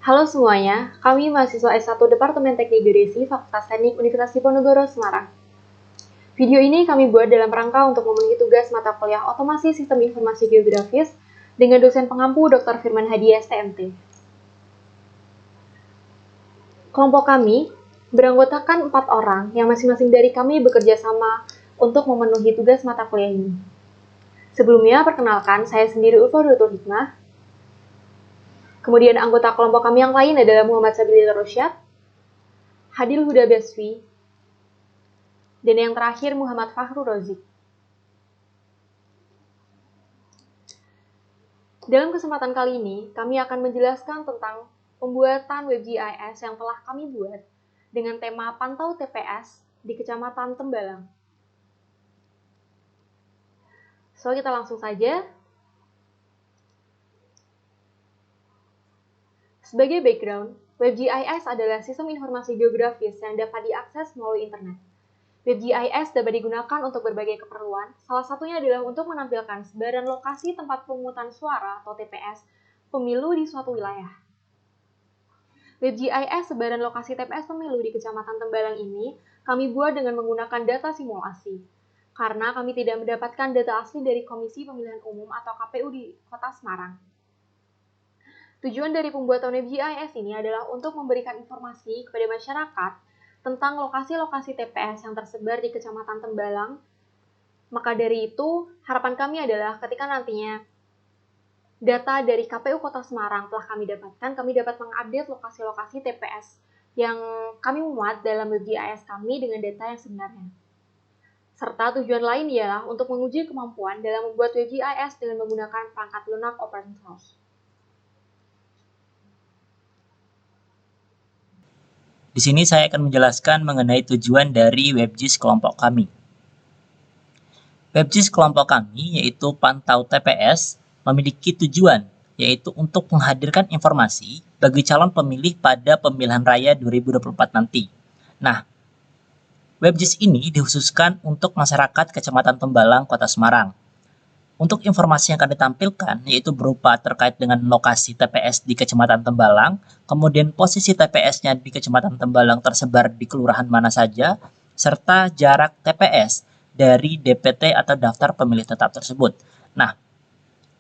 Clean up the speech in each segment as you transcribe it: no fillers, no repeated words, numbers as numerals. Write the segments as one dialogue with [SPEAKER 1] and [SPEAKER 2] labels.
[SPEAKER 1] Halo semuanya, kami mahasiswa S1 Departemen Teknik Geodesi Fakultas Teknik Universitas Diponegoro, Semarang. Video ini kami buat dalam rangka untuk memenuhi tugas mata kuliah Otomasi Sistem Informasi Geografis dengan dosen pengampu Dr. Firman Hadi STMT. Kelompok kami beranggotakan 4 orang yang masing-masing dari kami bekerja sama untuk memenuhi tugas mata kuliah ini. Sebelumnya, perkenalkan, saya sendiri Ulfa Dr. Hikmah. Kemudian anggota kelompok kami yang lain adalah Muhammad Sabilillah Rosyad, Hadil Huda Baswi, dan yang terakhir Muhammad Fahru Rozik. Dalam kesempatan kali ini, kami akan menjelaskan tentang pembuatan WebGIS yang telah kami buat dengan tema Pantau TPS di Kecamatan Tembalang. So, kita langsung saja. Sebagai background, WebGIS adalah sistem informasi geografis yang dapat diakses melalui internet. WebGIS dapat digunakan untuk berbagai keperluan, salah satunya adalah untuk menampilkan sebaran lokasi tempat pemungutan suara atau TPS pemilu di suatu wilayah. WebGIS sebaran lokasi TPS pemilu di Kecamatan Tembalang ini kami buat dengan menggunakan data simulasi, karena kami tidak mendapatkan data asli dari Komisi Pemilihan Umum atau KPU di Kota Semarang. Tujuan dari pembuatan WebGIS ini adalah untuk memberikan informasi kepada masyarakat tentang lokasi-lokasi TPS yang tersebar di Kecamatan Tembalang. Maka dari itu, harapan kami adalah ketika nantinya data dari KPU Kota Semarang telah kami dapatkan, kami dapat mengupdate lokasi-lokasi TPS yang kami muat dalam WebGIS kami dengan data yang sebenarnya. Serta tujuan lain ialah untuk menguji kemampuan dalam membuat WebGIS dengan menggunakan perangkat lunak open source.
[SPEAKER 2] Di sini saya akan menjelaskan mengenai tujuan dari WebGIS kelompok kami. WebGIS kelompok kami, yaitu Pantau TPS, memiliki tujuan, yaitu untuk menghadirkan informasi bagi calon pemilih pada pemilihan raya 2024 nanti. Nah, WebGIS ini dikhususkan untuk masyarakat Kecamatan Tembalang, Kota Semarang. Untuk informasi yang akan ditampilkan, yaitu berupa terkait dengan lokasi TPS di Kecamatan Tembalang, kemudian posisi TPS-nya di Kecamatan Tembalang tersebar di kelurahan mana saja, serta jarak TPS dari DPT atau daftar pemilih tetap tersebut. Nah,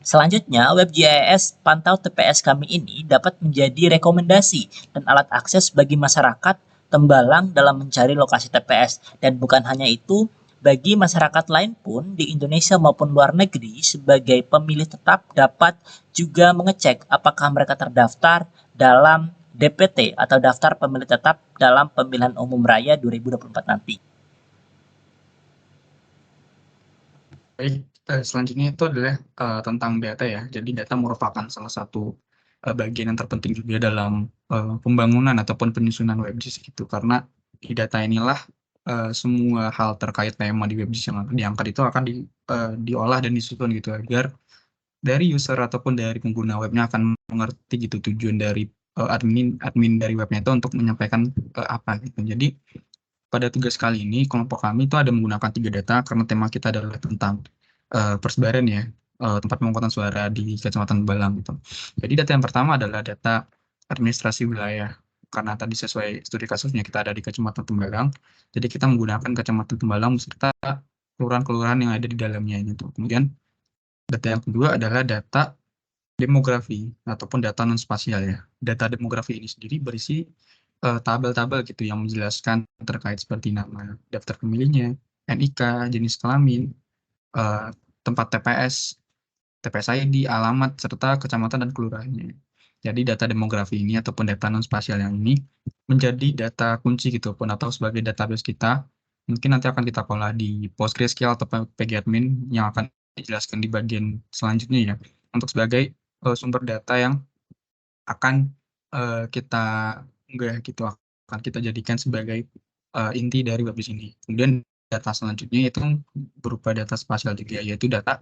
[SPEAKER 2] selanjutnya WebGIS Pantau TPS kami ini dapat menjadi rekomendasi dan alat akses bagi masyarakat Tembalang dalam mencari lokasi TPS. Dan bukan hanya itu, bagi masyarakat lain pun di Indonesia maupun luar negeri sebagai pemilih tetap dapat juga mengecek apakah mereka terdaftar dalam DPT atau daftar pemilih tetap dalam pemilihan umum raya 2024 nanti.
[SPEAKER 3] Baik, selanjutnya itu adalah tentang data ya. Jadi data merupakan salah satu bagian yang terpenting juga dalam pembangunan ataupun penyusunan WebGIS gitu. Karena di data inilah semua hal terkait tema di WebGIS yang akan diangkat itu akan diolah dan disusun gitu agar dari user ataupun dari pengguna webnya akan mengerti gitu tujuan dari admin dari webnya itu untuk menyampaikan apa gitu. Jadi pada tugas kali ini kelompok kami itu ada menggunakan 3 data karena tema kita adalah tentang persebaran ya, tempat pemungutan suara di Kecamatan Balang gitu. Jadi data yang pertama adalah data administrasi wilayah. Karena tadi sesuai studi kasusnya kita ada di Kecamatan Tembalang, jadi kita menggunakan Kecamatan Tembalang beserta kelurahan-kelurahan yang ada di dalamnya gitu. Kemudian data yang kedua adalah data demografi ataupun data non spasial ya. Data demografi ini sendiri berisi tabel-tabel gitu yang menjelaskan terkait seperti nama daftar pemilihnya, NIK, jenis kelamin, tempat TPS, TPS ID, alamat, serta kecamatan dan kelurahannya. Jadi data demografi ini ataupun data non spasial yang ini menjadi data kunci gitu pun atau sebagai database kita. Mungkin nanti akan kita olah di PostgreSQL atau PGAdmin yang akan dijelaskan di bagian selanjutnya ya. Untuk sebagai sumber data yang akan kita unggah gitu, akan kita jadikan sebagai inti dari WebGIS ini. Kemudian data selanjutnya itu berupa data spasial juga, yaitu data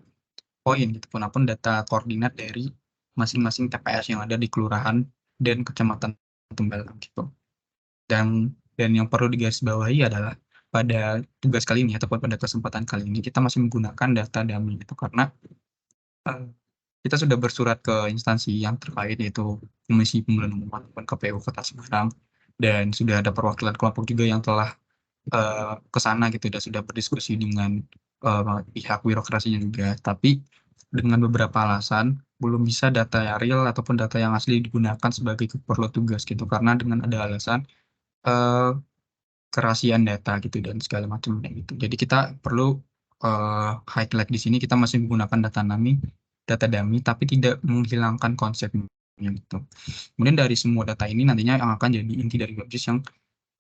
[SPEAKER 3] poin gitu pun data koordinat dari masing-masing TPS yang ada di kelurahan dan kecamatan Tembalang gitu. Dan yang perlu digarisbawahi adalah pada tugas kali ini ataupun pada kesempatan kali ini kita masih menggunakan data dummy itu karena kita sudah bersurat ke instansi yang terkait yaitu Komisi Pemilihan Umum ataupun KPU Kota Semarang, dan sudah ada perwakilan kelompok juga yang telah ke sana gitu dan sudah berdiskusi dengan pihak birokrasinya juga. Tapi dengan beberapa alasan belum bisa data yang real ataupun data yang asli digunakan sebagai keperluan tugas gitu, karena dengan ada alasan eh, kerahasiaan data gitu dan segala macamnya gitu. Jadi kita perlu highlight di sini kita masih menggunakan data dummy tapi tidak menghilangkan konsepnya gitu. Kemudian dari semua data ini nantinya yang akan jadi inti dari WebGIS yang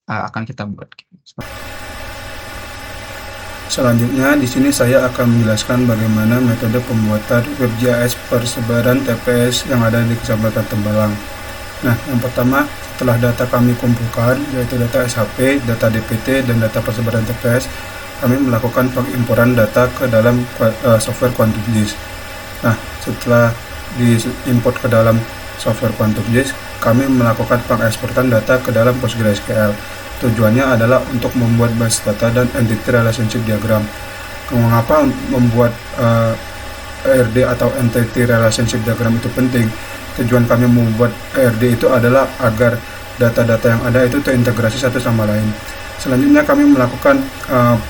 [SPEAKER 3] akan kita buat.
[SPEAKER 4] Selanjutnya, di sini saya akan menjelaskan bagaimana metode pembuatan WebGIS persebaran TPS yang ada di Kecamatan Tembalang. Nah, yang pertama, setelah data kami kumpulkan, yaitu data SHP, data DPT, dan data persebaran TPS, kami melakukan pengimportan data ke dalam software QuantumGIS. Nah, setelah diimport ke dalam software QuantumGIS, kami melakukan pengeksportan data ke dalam PostgreSQL. Tujuannya adalah untuk membuat base data dan entity relationship diagram. Mengapa membuat ERD atau entity relationship diagram itu penting? Tujuan kami membuat ERD itu adalah agar data-data yang ada itu terintegrasi satu sama lain. Selanjutnya kami melakukan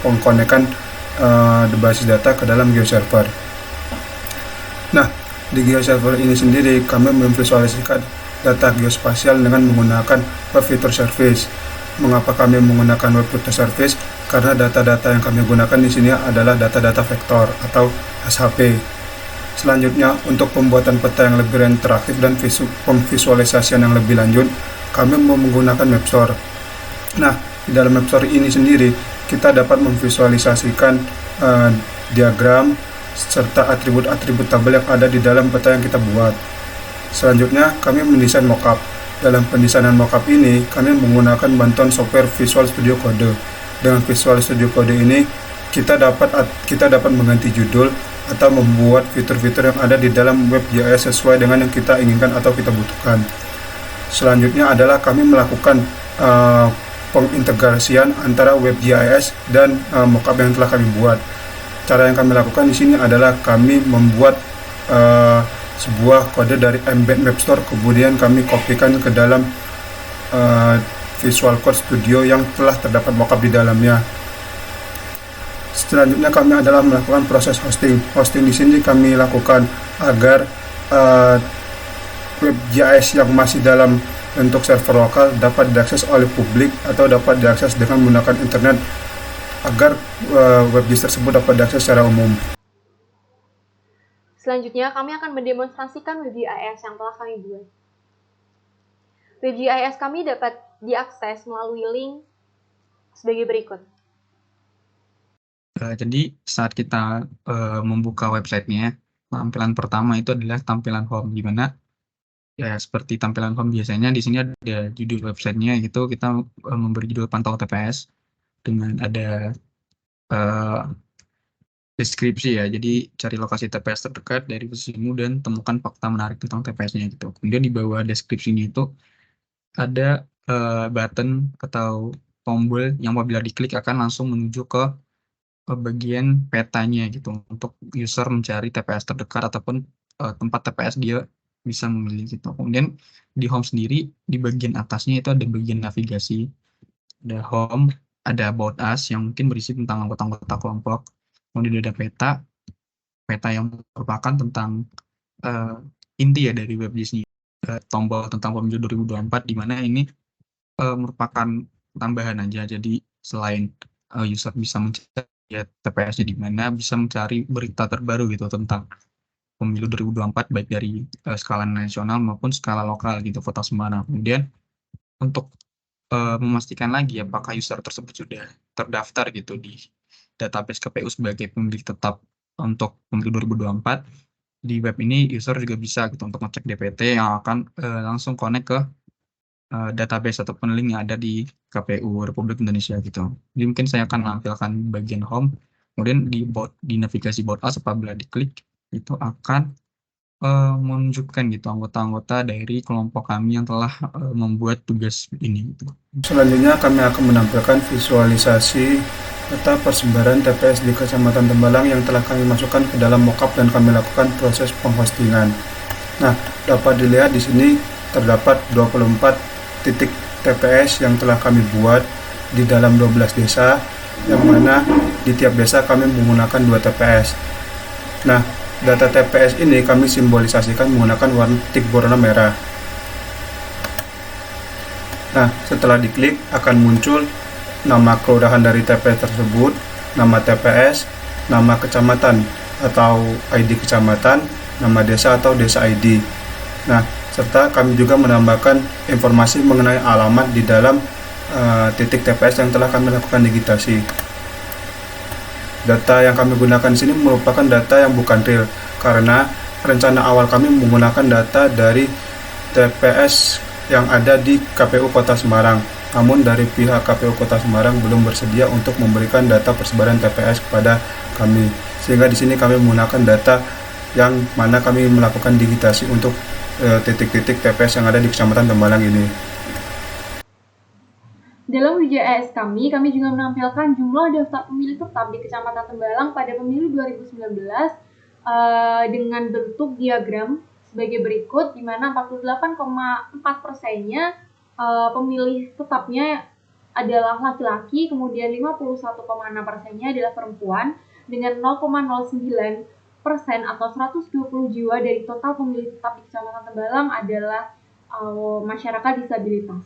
[SPEAKER 4] pengkonekan basis data ke dalam GeoServer. Nah, di GeoServer ini sendiri kami memvisualisasikan data geospasial dengan menggunakan Web Vector Service. Mengapa kami menggunakan Web Vector Service? Karena data-data yang kami gunakan di sini adalah data-data vektor atau SHP. Selanjutnya, untuk pembuatan peta yang lebih interaktif dan pemvisualisasian yang lebih lanjut, kami menggunakan Mapstore. Nah, di dalam Mapstore ini sendiri, kita dapat memvisualisasikan diagram serta atribut-atribut tabel yang ada di dalam peta yang kita buat. Selanjutnya, kami mendesain mockup. Dalam pendesainan mockup ini, kami menggunakan bantuan software Visual Studio Code. Dengan Visual Studio Code ini, kita dapat mengganti judul atau membuat fitur-fitur yang ada di dalam WebGIS sesuai dengan yang kita inginkan atau kita butuhkan. Selanjutnya adalah kami melakukan pengintegrasian antara WebGIS dan mockup yang telah kami buat. Cara yang kami lakukan di sini adalah kami membuat sebuah kode dari embed Mapstore, kemudian kami kopikan ke dalam Visual Code Studio yang telah terdapat mockup di dalamnya. Selanjutnya kami adalah melakukan proses hosting. Hosting di sini kami lakukan agar WebGIS yang masih dalam bentuk server lokal dapat diakses oleh publik atau dapat diakses dengan menggunakan internet agar WebGIS tersebut dapat diakses secara umum.
[SPEAKER 1] Selanjutnya, kami akan mendemonstrasikan WebGIS yang telah kami buat. WebGIS kami dapat diakses melalui link sebagai berikut.
[SPEAKER 3] Jadi saat kita membuka websitenya, tampilan pertama itu adalah tampilan home, di mana ya seperti tampilan home biasanya di sini ada judul websitenya gitu, kita memberi judul pantau TPS dengan ada deskripsi ya, jadi cari lokasi TPS terdekat dari posisimu dan temukan fakta menarik tentang TPS-nya gitu. Kemudian di bawah deskripsinya itu ada button atau tombol yang apabila diklik akan langsung menuju ke bagian petanya gitu untuk user mencari TPS terdekat ataupun tempat TPS dia bisa memilih gitu. Kemudian di home sendiri di bagian atasnya itu ada bagian navigasi, ada home, ada about us yang mungkin berisi tentang anggota-anggota kelompok. Kemudian ada peta yang merupakan tentang inti ya dari WebGIS ini, tombol tentang pemilu 2024, di mana ini merupakan tambahan aja. Jadi selain user bisa mencari TPS-nya di mana, bisa mencari berita terbaru gitu tentang pemilu 2024 baik dari skala nasional maupun skala lokal gitu Kota Semarang. Kemudian untuk memastikan lagi apakah user tersebut sudah terdaftar gitu di database KPU sebagai pemilih tetap untuk pemilu 2024, di web ini user juga bisa gitu untuk ngecek DPT yang akan langsung connect ke database ataupun link yang ada di KPU Republik Indonesia gitu. Jadi mungkin saya akan menampilkan bagian home, kemudian di navigasi about us apabila diklik itu akan menunjukkan gitu anggota-anggota dari kelompok kami yang telah membuat tugas ini gitu.
[SPEAKER 4] Selanjutnya kami akan menampilkan visualisasi data persebaran TPS di Kecamatan Tembalang yang telah kami masukkan ke dalam mockup dan kami lakukan proses penghostingan. Nah, dapat dilihat di sini terdapat 24 titik TPS yang telah kami buat di dalam 12 desa, yang mana di tiap desa kami menggunakan 2 TPS. Nah, data TPS ini kami simbolisasikan menggunakan warna titik berwarna merah. Nah, setelah diklik akan muncul nama kelurahan dari TPS tersebut, nama TPS, nama kecamatan atau ID kecamatan, nama desa atau desa ID. Nah, serta kami juga menambahkan informasi mengenai alamat di dalam titik TPS yang telah kami lakukan digitasi. Data yang kami gunakan di sini merupakan data yang bukan real, karena rencana awal kami menggunakan data dari TPS yang ada di KPU Kota Semarang. Namun dari pihak KPU Kota Semarang belum bersedia untuk memberikan data persebaran TPS kepada kami. Sehingga di sini kami menggunakan data yang mana kami melakukan digitasi untuk titik-titik TPS yang ada di Kecamatan Tembalang ini.
[SPEAKER 1] Dalam WJAS kami juga menampilkan jumlah daftar pemilih tetap di Kecamatan Tembalang pada pemilu 2019 dengan bentuk diagram sebagai berikut, di mana 48,4%-nya pemilih tetapnya adalah laki-laki, kemudian 51,6%-nya adalah perempuan, dengan 0,09% atau 120 jiwa dari total pemilih tetap di Kecamatan Tembalang adalah masyarakat disabilitas.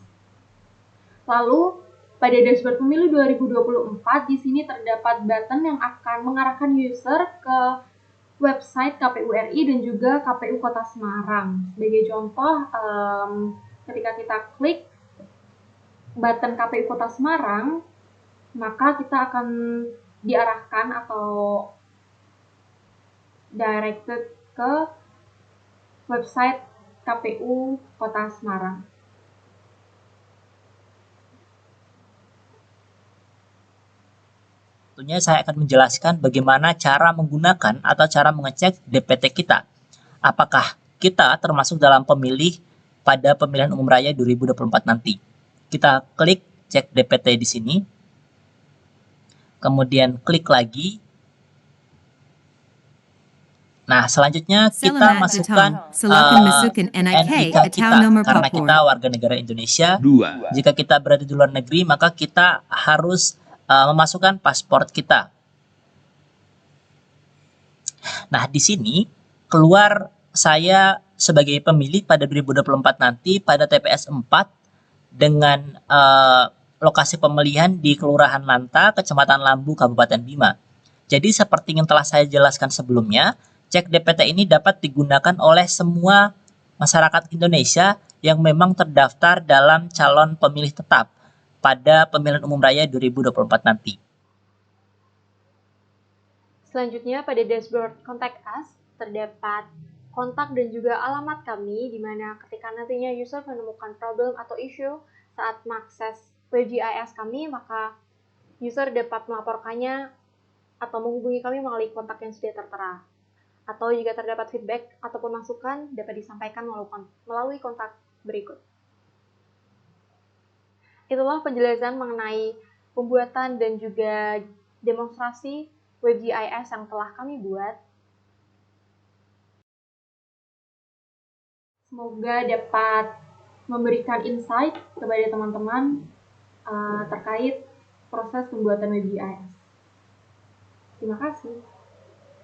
[SPEAKER 1] Lalu, pada dashboard pemilu 2024, di sini terdapat button yang akan mengarahkan user ke website KPU RI dan juga KPU Kota Semarang. Sebagai contoh, ketika kita klik button KPU Kota Semarang, maka kita akan diarahkan atau directed ke website KPU Kota Semarang.
[SPEAKER 2] Tentunya saya akan menjelaskan bagaimana cara menggunakan atau cara mengecek DPT kita. Apakah kita termasuk dalam pemilih pada pemilihan umum raya 2024 nanti. Kita klik cek DPT di sini. Kemudian klik lagi. Nah, selanjutnya kita masukkan NIK kita karena kita warga negara Indonesia. Jika kita berada di luar negeri, maka kita harus memasukkan paspor kita. Nah, di sini keluar saya sebagai pemilih pada 2024 nanti pada TPS 4 dengan lokasi pemilihan di Kelurahan Lanta, Kecamatan Lambu, Kabupaten Bima. Jadi seperti yang telah saya jelaskan sebelumnya, cek DPT ini dapat digunakan oleh semua masyarakat Indonesia yang memang terdaftar dalam calon pemilih tetap pada pemilihan umum raya 2024 nanti.
[SPEAKER 1] Selanjutnya pada dashboard Contact Us terdapat kontak dan juga alamat kami, di mana ketika nantinya user menemukan problem atau isu saat mengakses WJIS kami, maka user dapat melaporkannya atau menghubungi kami melalui kontak yang sudah tertera. Atau jika terdapat feedback ataupun masukan, dapat disampaikan melalui kontak berikut. Itulah penjelasan mengenai pembuatan dan juga demonstrasi WebGIS yang telah kami buat. Semoga dapat memberikan insight kepada teman-teman terkait proses pembuatan WebGIS. Terima kasih.